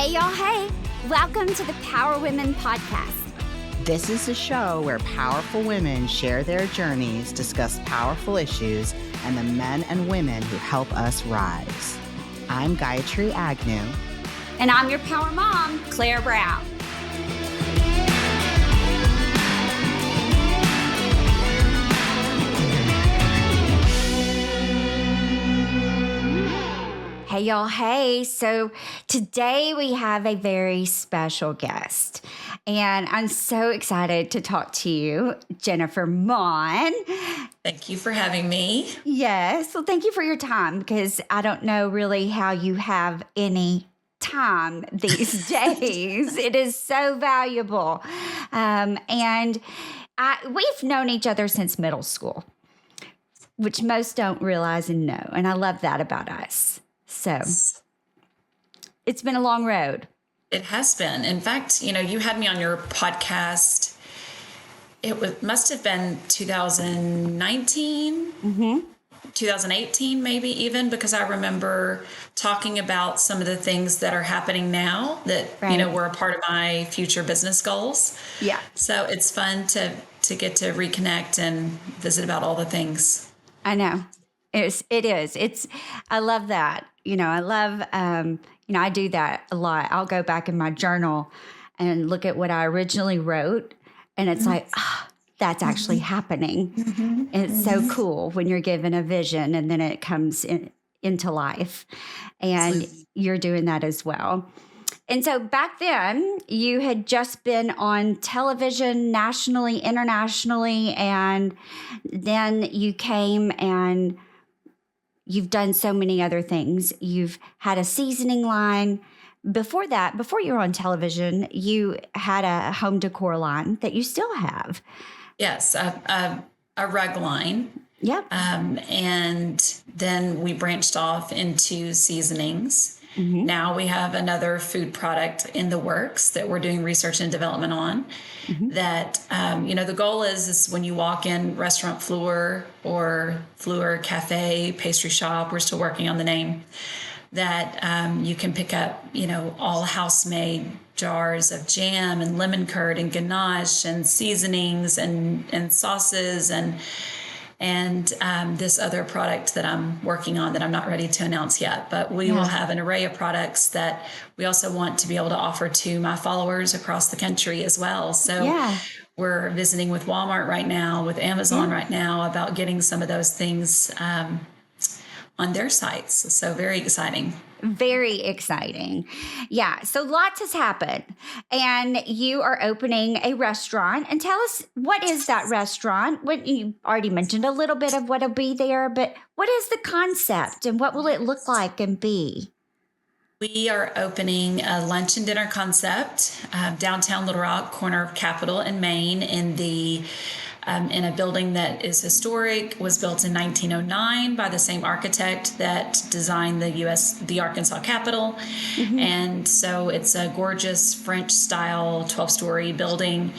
Hey, y'all. Hey, welcome to the PowerWomen Podcast. This is a show where powerful women share their journeys, discuss powerful issues, and the men and women who help us rise. I'm Gayatri Agnew. And I'm your power mom, Claire Brown. Hey, y'all. Hey, so today we have a very special guest, and I'm so excited to talk to you, Jennifer Maune. Thank you for having me. Yes. Well, thank you for your time, because I don't know really how you have any time these days. It is so valuable. And we've known each other since middle school, which most don't realize and know. And I love that about us. So it's been a long road. It has been. In fact, you had me on your podcast. Must have been 2019, 2018, maybe even, because I remember talking about some of the things that are happening now that, were a part of my future business goals. Yeah. So it's fun to get to reconnect and visit about all the things. I know. It is. I love that. I love, I do that a lot. I'll go back in my journal and look at what I originally wrote. And it's like, that's actually happening. And it's so cool when you're given a vision and then it comes into life. And you're doing that as well. And so back then, you had just been on television nationally, internationally, and then you came and you've done so many other things. You've had a seasoning line. Before that, before you were on television, you had a home decor line that you still have. Yes, a rug line. Yep. And then we branched off into seasonings. Now we have another food product in the works that we're doing research and development on. That, the goal is when you walk in restaurant Fleur or Fleur Cafe, pastry shop, we're still working on the name, that you can pick up, all house-made jars of jam and lemon curd and ganache and seasonings and sauces and this other product that I'm working on that I'm not ready to announce yet. But we will have an array of products that we also want to be able to offer to my followers across the country as well. So we're visiting with Walmart right now, with Amazon right now, about getting some of those things on their sites. So very exciting. Very exciting. Yeah. So lots has happened. And you are opening a restaurant. And tell us, what is that restaurant? What you already mentioned a little bit of what'll be there, but what is the concept and what will it look like and be? We are opening a lunch and dinner concept downtown Little Rock, corner of Capitol and Main, in a building that is historic, was built in 1909 by the same architect that designed the Arkansas Capitol. And so it's a gorgeous French style 12-story building.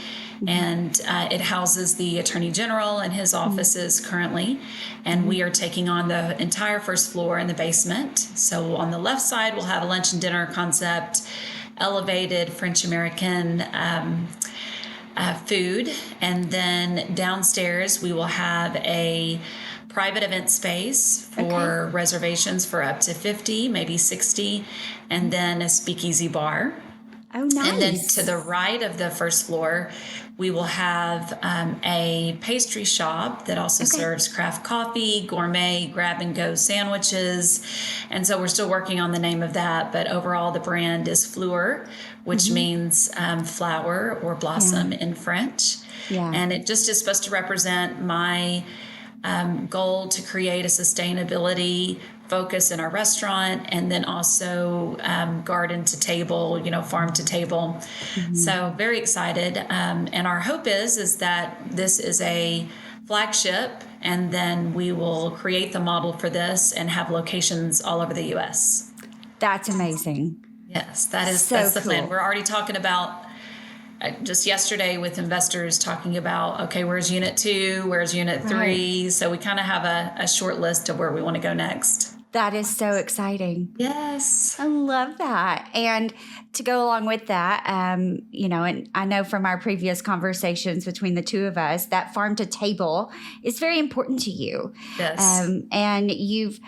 And it houses the Attorney General and his offices currently. And we are taking on the entire first floor in the basement. So on the left side, we'll have a lunch and dinner concept, elevated French-American food. And then downstairs, we will have a private event space for reservations for up to 50, maybe 60, and then a speakeasy bar. Oh, nice. And then to the right of the first floor, we will have a pastry shop that also serves craft coffee, gourmet grab-and-go sandwiches. And so we're still working on the name of that, but overall the brand is Fleur, which means flower or blossom in French. Yeah. And it just is supposed to represent my goal to create a sustainability focus in our restaurant, and then also garden to table, farm to table. So very excited. And our hope is that this is a flagship, and then we will create the model for this and have locations all over the U.S. That's amazing. Yes, that's the plan. We're already talking about just yesterday with investors talking about, okay, where's unit 2? Where's unit 3? So we kind of have a short list of where we want to go next. That is so exciting. Yes. I love that. And to go along with that, and I know from our previous conversations between the two of us that farm to table is very important to you. Yes. And you've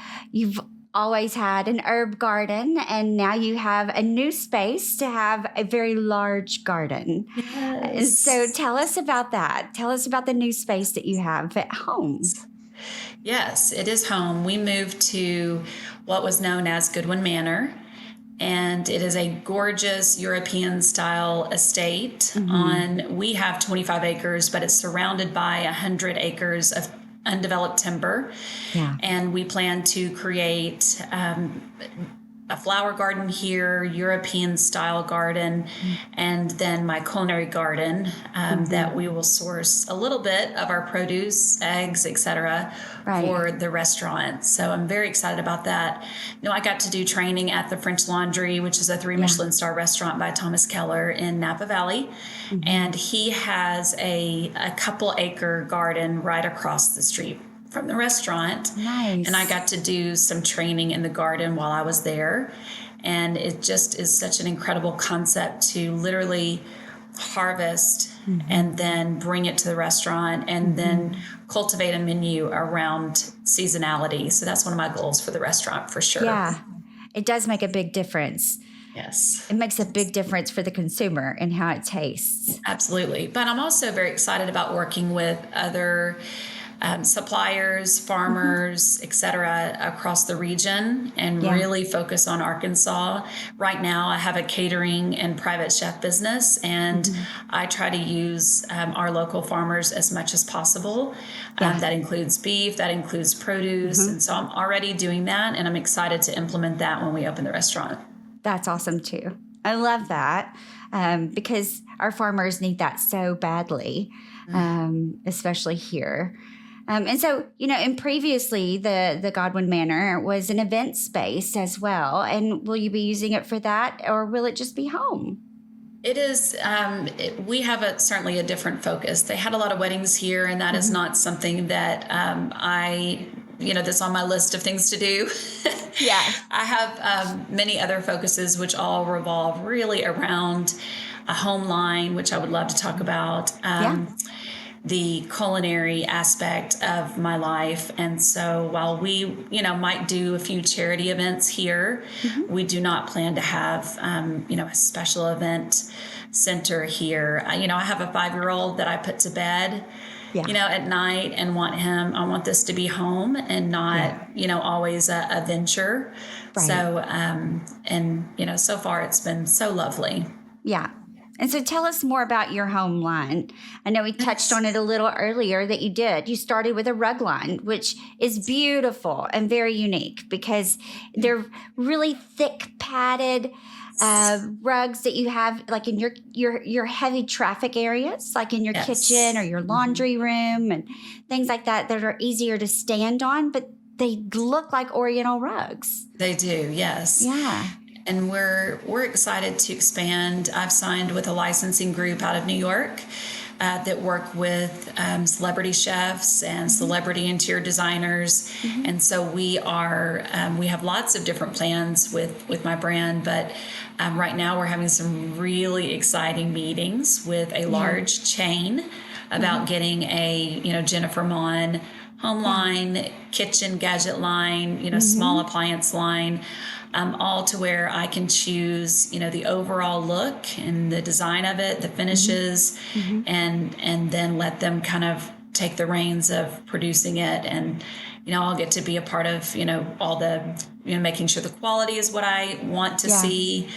always had an herb garden, and now you have a new space to have a very large garden. Yes. So tell us about that. Tell us about the new space that you have at home. Yes, it is home. We moved to what was known as Goodwin Manor, and it is a gorgeous European style estate. We have 25 acres, but it's surrounded by 100 acres of undeveloped timber. Yeah. And we plan to create a flower garden here, European style garden, and then my culinary garden that we will source a little bit of our produce, eggs, etc. for the restaurant. So I'm very excited about that. I got to do training at the French Laundry, which is a 3 Michelin star restaurant by Thomas Keller in Napa Valley. And he has a couple acre garden right across the street from the restaurant. Nice. And I got to do some training in the garden while I was there. And it just is such an incredible concept to literally harvest and then bring it to the restaurant and then cultivate a menu around seasonality. So that's one of my goals for the restaurant for sure. Yeah, it does make a big difference. Yes. It makes a big difference for the consumer and how it tastes. Absolutely. But I'm also very excited about working with other suppliers, farmers, et cetera, across the region and really focus on Arkansas. Right now, I have a catering and private chef business, and I try to use our local farmers as much as possible. That includes beef, that includes produce. And so I'm already doing that, and I'm excited to implement that when we open the restaurant. That's awesome, too. I love that because our farmers need that so badly, especially here. And so, and previously the Godwin Manor was an event space as well. And will you be using it for that, or will it just be home? It is. We have certainly a different focus. They had a lot of weddings here, and that is not something that that's on my list of things to do. Yeah. I have many other focuses, which all revolve really around a home line, which I would love to talk about. The culinary aspect of my life. And so while we, might do a few charity events here, we do not plan to have, a special event center here. I have a 5-year-old that I put to bed, at night and I want this to be home and not, always a venture. Right. So, so far it's been so lovely. Yeah. And so tell us more about your home line. I know we touched on it a little earlier that you did. You started with a rug line, which is beautiful and very unique because they're really thick padded rugs that you have like in your heavy traffic areas, like in your kitchen or your laundry room and things like that are easier to stand on, but they look like Oriental rugs. They do, yes. Yeah. And we're excited to expand. I've signed with a licensing group out of New York that work with celebrity chefs and celebrity interior designers. And so we have lots of different plans with my brand, but right now we're having some really exciting meetings with a large chain about getting a Jennifer Maune home line, kitchen gadget line, small appliance line. All to where I can choose, the overall look and the design of it, the finishes, and then let them kind of take the reins of producing it. And, I'll get to be a part of, all the, making sure the quality is what I want to see.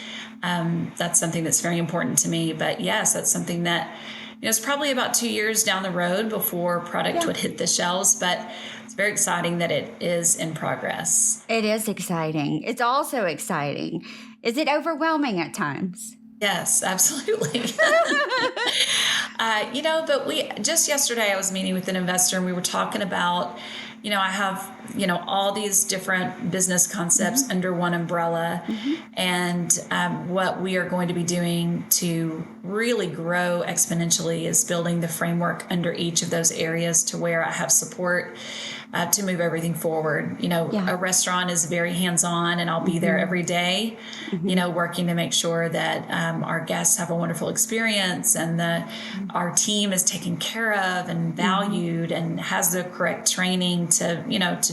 That's something that's very important to me. But yes, that's something that, it's probably about 2 years down the road before product would hit the shelves, but it's very exciting that it is in progress. It is exciting. It's also exciting. Is it overwhelming at times? Yes, absolutely. But just yesterday I was meeting with an investor and we were talking about I have, all these different business concepts under one umbrella. And what we are going to be doing to really grow exponentially is building the framework under each of those areas to where I have support to move everything forward. A restaurant is very hands-on, and I'll be there every day, working to make sure that our guests have a wonderful experience, and our team is taken care of and valued and has the correct training to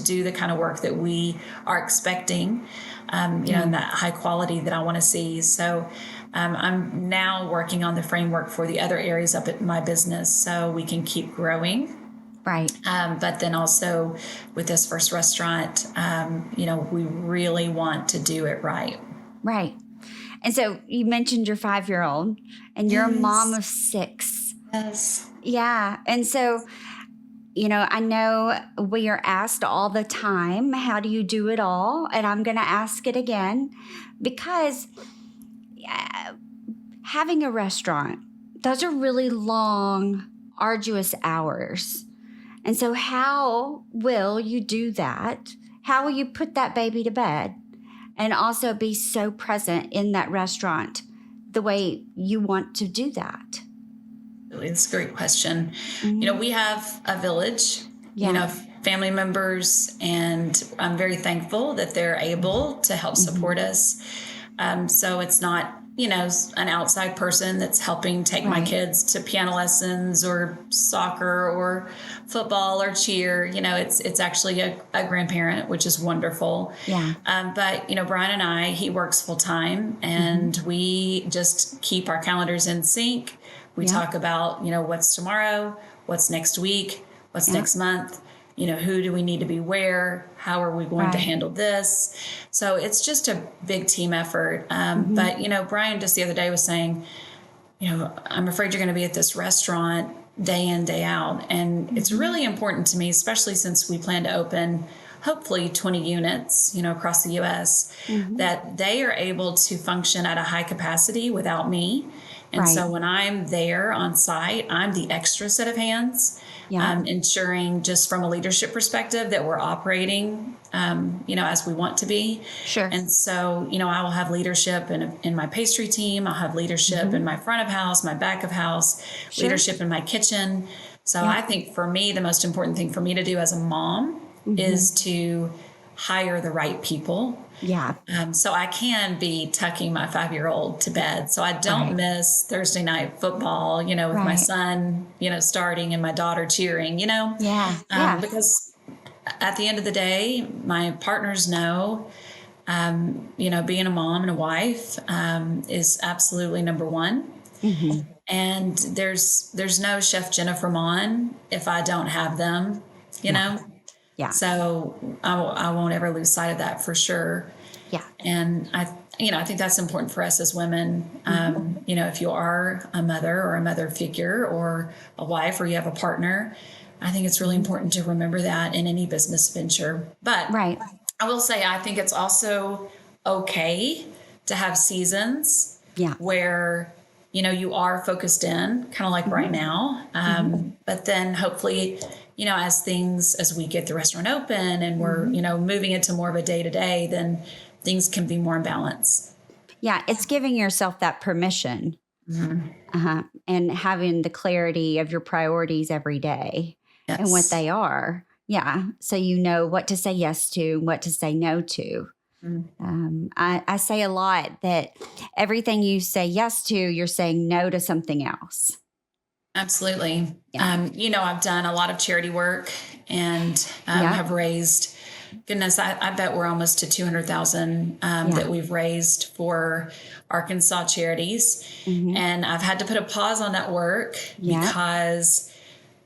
do the kind of work that we are expecting, and that high quality that I want to see. So I'm now working on the framework for the other areas up at my business so we can keep growing. Right. But then also with this first restaurant, we really want to do it right. Right. And so you mentioned your 5-year-old, and you're a mom of 6. Yes. Yeah. And so, I know we are asked all the time, how do you do it all? And I'm going to ask it again, because having a restaurant, those are really long, arduous hours. And so how will you do that? How will you put that baby to bed and also be so present in that restaurant the way you want to do that? It's a great question. We have a village, family members, and I'm very thankful that they're able to help support us. So it's not, an outside person that's helping take my kids to piano lessons or soccer or football or cheer. It's actually a grandparent, which is wonderful. Yeah. But, Brian and I, he works full time, and we just keep our calendars in sync. We talk about, what's tomorrow, what's next week, what's next month, who do we need to be where, how are we going to handle this? So it's just a big team effort. But, Brian just the other day was saying, I'm afraid you're going to be at this restaurant day in, day out. And it's really important to me, especially since we plan to open hopefully 20 units, across the U.S., that they are able to function at a high capacity without me. And so when I'm there on site, I'm the extra set of hands, ensuring just from a leadership perspective that we're operating, as we want to be. Sure. And so, I will have leadership in my pastry team. I'll have leadership in my front of house, my back of house, leadership in my kitchen. So I think for me, the most important thing for me to do as a mom is to hire the right people. Yeah. So I can be tucking my 5-year-old to bed. So I don't miss Thursday night football, with my son, starting and my daughter cheering, because at the end of the day, my partners know, being a mom and a wife is absolutely number one. And there's no Chef Jennifer Maune if I don't have them, know. Yeah. So I won't ever lose sight of that for sure. Yeah. And I think that's important for us as women. If you are a mother or a mother figure or a wife or you have a partner, I think it's really important to remember that in any business venture. But I will say, I think it's also okay to have seasons where, you are focused in, kind of like right now. But then hopefully, as we get the restaurant open and we're, moving into more of a day-to-day, then things can be more in balance. Yeah, it's giving yourself that permission and having the clarity of your priorities every day and what they are. Yeah, so you know what to say yes to, what to say no to. I say a lot that everything you say yes to, you're saying no to something else. Absolutely. Yeah. I've done a lot of charity work and have raised, goodness, I bet we're almost to 200,000 that we've raised for Arkansas charities. And I've had to put a pause on that work because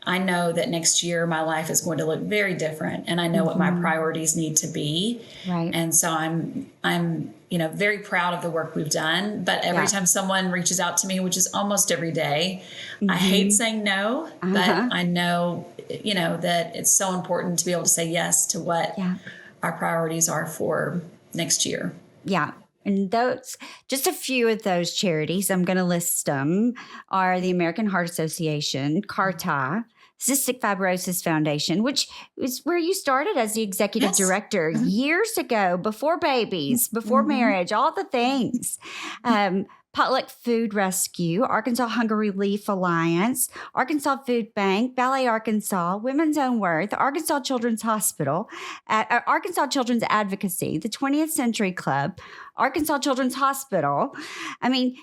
I know that next year my life is going to look very different, and I know what my priorities need to be. Right. And so I'm very proud of the work we've done. But every time someone reaches out to me, which is almost every day, I hate saying no, but I know, that it's so important to be able to say yes to what our priorities are for next year. Yeah. And those, just a few of those charities, I'm going to list them, are the American Heart Association, CARTA, Cystic Fibrosis Foundation, which is where you started as the executive Yes. director years ago, before babies, before marriage, all the things. Potluck Food Rescue, Arkansas Hunger Relief Alliance, Arkansas Food Bank, Ballet Arkansas, Women's Own Worth, Arkansas Children's Hospital, Arkansas Children's Advocacy, the 20th Century Club, Arkansas Children's Hospital. I mean,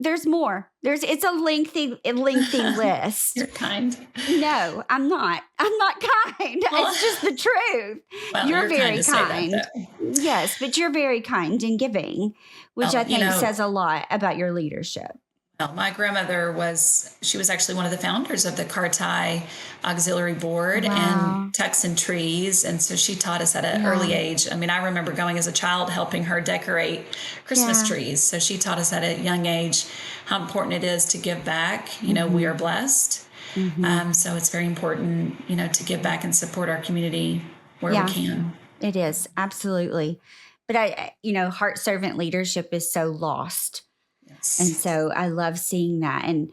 there's more. It's a lengthy list. You're kind. No, I'm not. I'm not kind. Well, it's just the truth. Well, you're very kind. Yes, but you're very kind and giving, which I think says a lot about your leadership. Well, my grandmother was actually one of the founders of the Carti Auxiliary Board and Texan Trees. And so she taught us at an early age. I mean, I remember going as a child, helping her decorate Christmas trees. So she taught us at a young age how important it is to give back. You know, we are blessed. So it's very important, to give back and support our community where we can. It is. Absolutely. But heart servant leadership is so lost. Yes. And so I love seeing that. And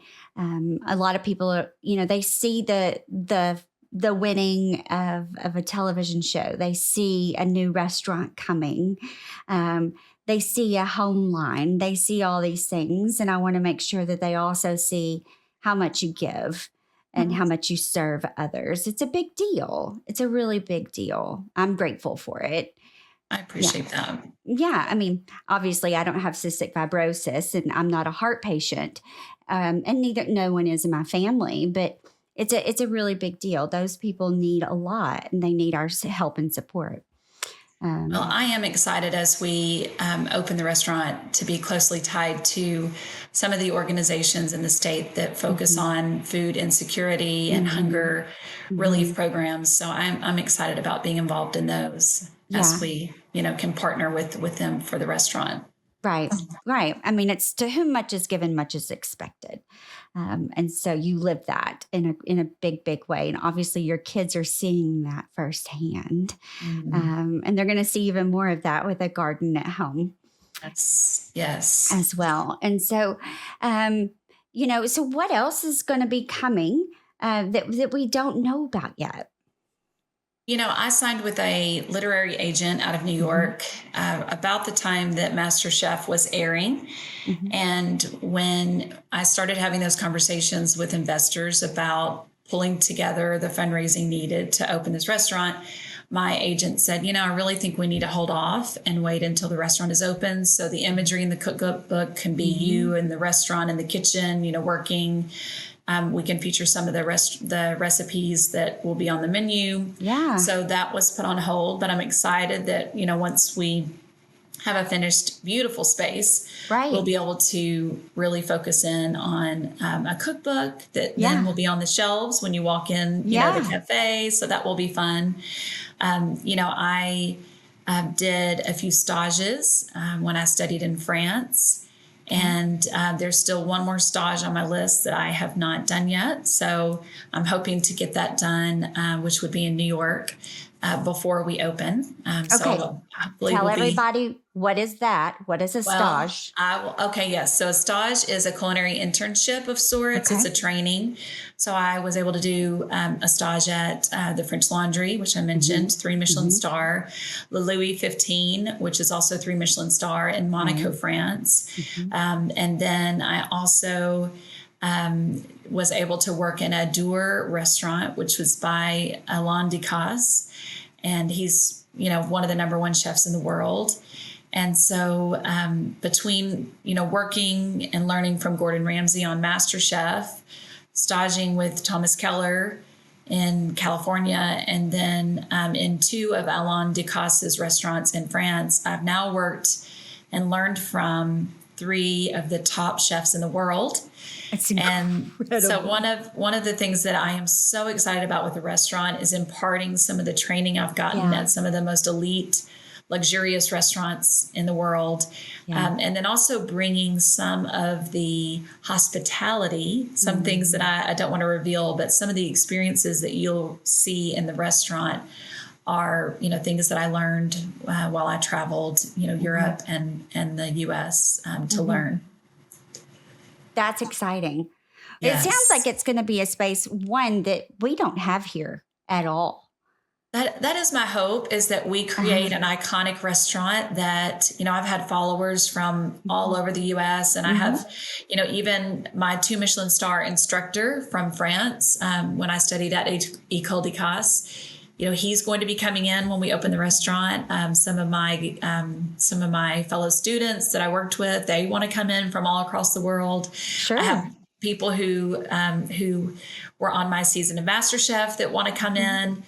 a lot of people, they see the winning of a television show. They see a new restaurant coming. They see a home line. They see all these things. And I want to make sure that they also see how much you give and how much you serve others. It's a big deal. It's a really big deal. I'm grateful for it. I appreciate that. Yeah. I mean, obviously I don't have cystic fibrosis and I'm not a heart patient. And no one is in my family, but it's a really big deal. Those people need a lot and they need our help and support. Well, I am excited as we open the restaurant to be closely tied to some of the organizations in the state that focus on food insecurity and hunger relief programs. So I'm excited about being involved in those as we, can partner with them for the restaurant. Right. I mean, it's to whom much is given, much is expected. And so you live that in a big, big way. And obviously your kids are seeing that firsthand. And they're going to see even more of that with a garden at home. Yes. As well. And so, so what else is going to be coming that we don't know about yet? I signed with a literary agent out of New York about the time that MasterChef was airing. And when I started having those conversations with investors about pulling together the fundraising needed to open this restaurant, my agent said, I really think we need to hold off and wait until the restaurant is open. So the imagery in the cookbook can be you in the restaurant, in the kitchen, working. We can feature some of the recipes that will be on the menu. Yeah. So that was put on hold, but I'm excited that, once we have a finished, beautiful space, we'll be able to really focus in on a cookbook that then will be on the shelves when you walk in, the cafe. So that will be fun. I did a few stages when I studied in France. And there's still one more stage on my list that I have not done yet. So I'm hoping to get that done, which would be in New York before we open. So tell everybody, what is that? What is a stage? Yes. So a stage is a culinary internship of sorts. It's a training. So I was able to do a stage at the French Laundry, which I mentioned, 3 Michelin star, Le Louis 15, which is also 3 Michelin star in Monaco, France. And then I also was able to work in a Dour restaurant, which was by Alain Ducasse. And he's, one of the #1 chefs in the world. And so between, working and learning from Gordon Ramsay on MasterChef, staging with Thomas Keller in California, and then in 2 of Alain Ducasse's restaurants in France, I've now worked and learned from 3 of the top chefs in the world. And so one of the things that I am so excited about with the restaurant is imparting some of the training I've gotten at some of the most elite, luxurious restaurants in the world. And then also bringing some of the hospitality, some things that I don't want to reveal, but some of the experiences that you'll see in the restaurant are, things that I learned while I traveled, Europe and the US to learn. That's exciting. It sounds like Yes. it's going to be a space, one, that we don't have here at all. That is my hope, is that we create an iconic restaurant that, I've had followers from all over the US, and I have, even my 2 Michelin star instructor from France, when I studied at École de Casse, he's going to be coming in when we open the restaurant. Some of my fellow students that I worked with, they want to come in from all across the world. Sure. I have people who were on my season of MasterChef that want to come in.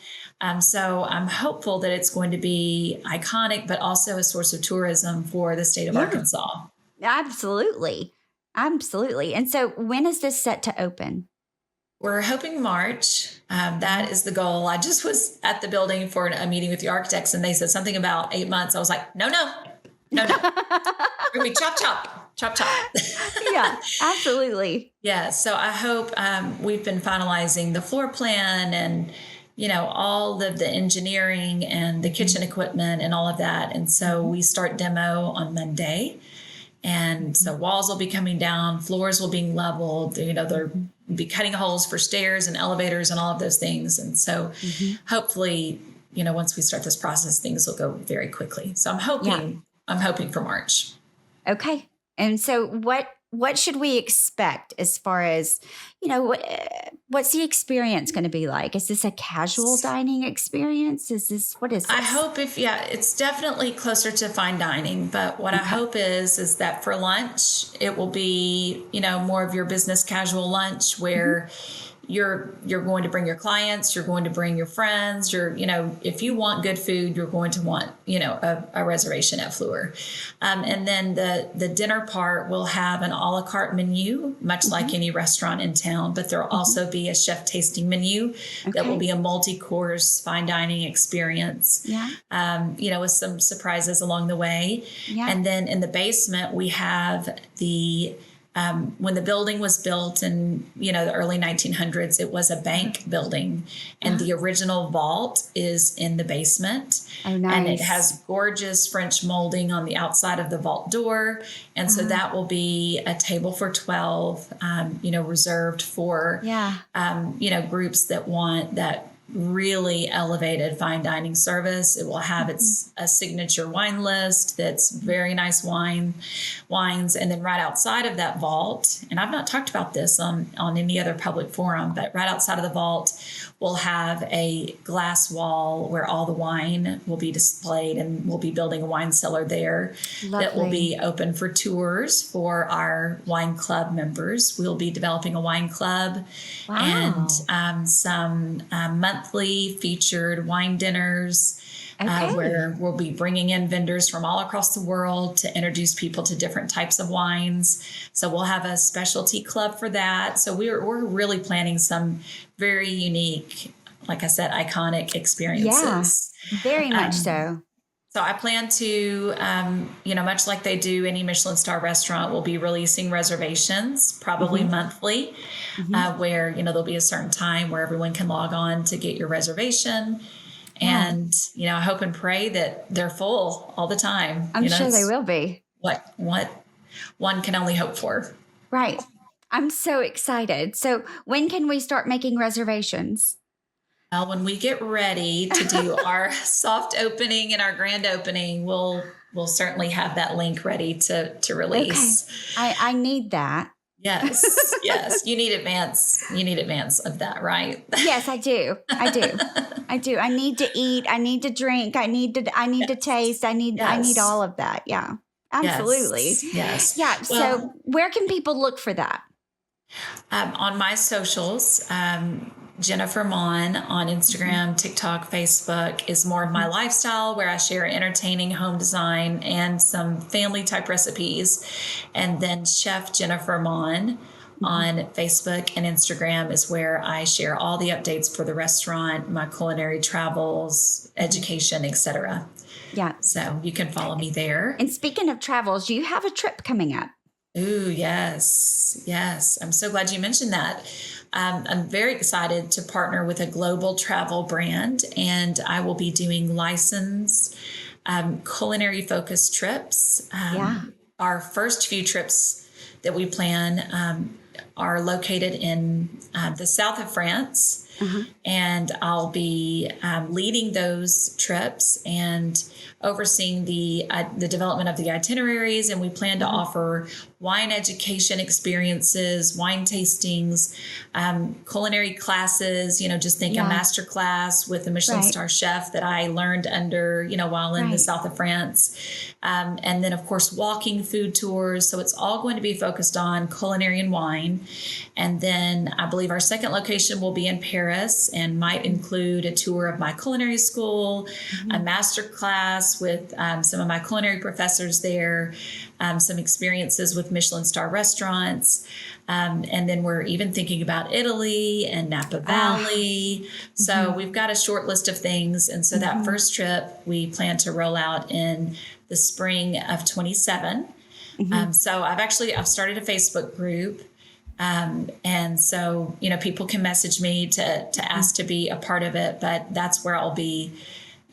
So I'm hopeful that it's going to be iconic, but also a source of tourism for the state of Arkansas. Absolutely. Absolutely. And so when is this set to open? We're hoping March. That is the goal. I just was at the building for a meeting with the architects, and they said something about 8 months. I was like, no. We're going to be chop. Yeah, absolutely. Yeah. So I hope we've been finalizing the floor plan and all of the engineering and the kitchen equipment and all of that. And so we start demo on Monday. And so walls will be coming down, floors will be leveled, they'll be cutting holes for stairs and elevators and all of those things. And so hopefully, once we start this process, things will go very quickly. So I'm hoping for March. Okay. And so what should we expect as far as, what's the experience going to be like? Is this a casual dining experience? What is this? I hope it's definitely closer to fine dining, but what I hope is that for lunch, it will be, more of your business casual lunch where you're going to bring your clients, you're going to bring your friends, if you want good food, you're going to want, a reservation at Fleur. And then the dinner part will have an a la carte menu, much like any restaurant in town, but there'll also be a chef tasting menu that will be a multi-course fine dining experience, with some surprises along the way. Yeah. And then in the basement, we have when the building was built in, the early 1900s, it was a bank building, and the original vault is in the basement. Oh, nice. And it has gorgeous French molding on the outside of the vault door. And so that will be a table for 12, reserved for, groups that want that really elevated fine dining service. It will have a signature wine list that's very nice wines. And then right outside of that vault, and I've not talked about this on any other public forum, but right outside of the vault, we'll have a glass wall where all the wine will be displayed, and we'll be building a wine cellar there. Lovely. That will be open for tours for our wine club members. We'll be developing a wine club. Wow. And some monthly featured wine dinners. Where we'll be bringing in vendors from all across the world to introduce people to different types of wines. So we'll have a specialty club for that. So we're really planning some very unique, like I said, iconic experiences. Yeah, very much so. So I plan to, much like they do any Michelin star restaurant, we'll be releasing reservations, probably monthly, where, there'll be a certain time where everyone can log on to get your reservation. And, I hope and pray that they're full all the time. I'm sure they will be. What one can only hope for. Right. I'm so excited. So when can we start making reservations? Well, when we get ready to do our soft opening and our grand opening, we'll certainly have that link ready to release. Okay. I need that. Yes. You need advance of that, right? Yes, I do. I need to eat. I need to drink. I need to taste. I need all of that. Yeah, absolutely. Yes. Yeah. Well, so where can people look for that? On my socials, Jennifer Maune on Instagram, TikTok, Facebook is more of my lifestyle, where I share entertaining home design and some family type recipes. And then Chef Jennifer Maune on Facebook and Instagram is where I share all the updates for the restaurant, my culinary travels, education, etc. Yeah. So you can follow me there. And speaking of travels, you have a trip coming up. Ooh, yes. I'm so glad you mentioned that. I'm very excited to partner with a global travel brand, and I will be doing licensed culinary focused trips. Our first few trips that we plan are located in the south of France. And I'll be leading those trips and overseeing the development of the itineraries. And we plan to offer wine education experiences, wine tastings, culinary classes, just think a master class with a Michelin star chef that I learned under, while in the south of France. And then, of course, walking food tours. So it's all going to be focused on culinary and wine. And then I believe our second location will be in Paris and might include a tour of my culinary school, a master class with some of my culinary professors there, some experiences with Michelin star restaurants. And then we're even thinking about Italy and Napa Valley. So we've got a short list of things. And so that first trip we plan to roll out in the spring of 27. So I've started a Facebook group. And so, people can message me to ask to be a part of it, but that's where I'll be,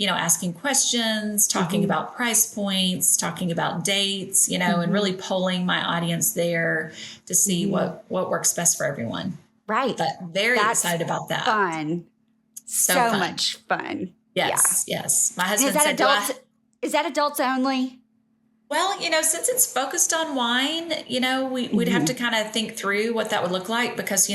asking questions, talking about price points, talking about dates, and really polling my audience there to see what works best for everyone. Right. But that's excited about that. Fun. So fun. Much fun. Yes. Yeah. Yes. My husband said, is that adults only? Well, since it's focused on wine, we'd have to kind of think through what that would look like because,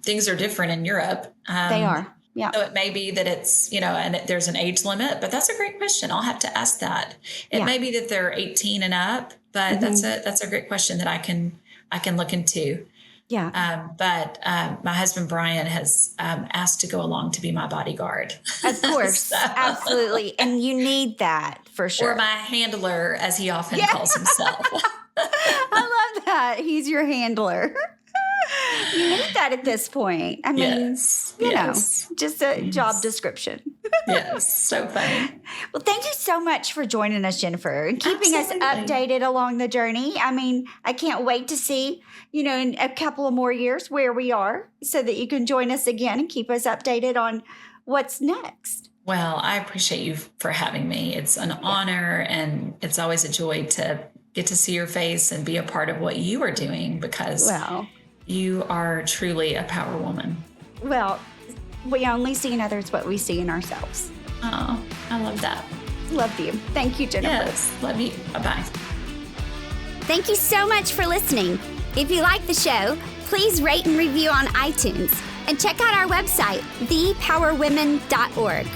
things are different in Europe. They are. Yeah. So it may be that it's, and there's an age limit, but that's a great question. I'll have to ask that. It may be that they're 18 and up, but that's a great question that I can look into. Yeah. But my husband, Brian, has asked to go along to be my bodyguard. Of course. Absolutely. And you need that for sure. Or my handler, as he often calls himself. I love that. He's your handler. You need that at this point. I mean, just a job description. Yes. So funny. Well, thank you so much for joining us, Jennifer, and keeping us updated along the journey. I mean, I can't wait to see, in a couple of more years where we are so that you can join us again and keep us updated on what's next. Well, I appreciate you for having me. It's an honor, and it's always a joy to get to see your face and be a part of what you are doing because you are truly a power woman. Well, we only see in others what we see in ourselves. Oh, I love that. Love you. Thank you, Jennifer. Yes, love you. Bye-bye. Thank you so much for listening. If you like the show, please rate and review on iTunes and check out our website, thepowerwomen.org.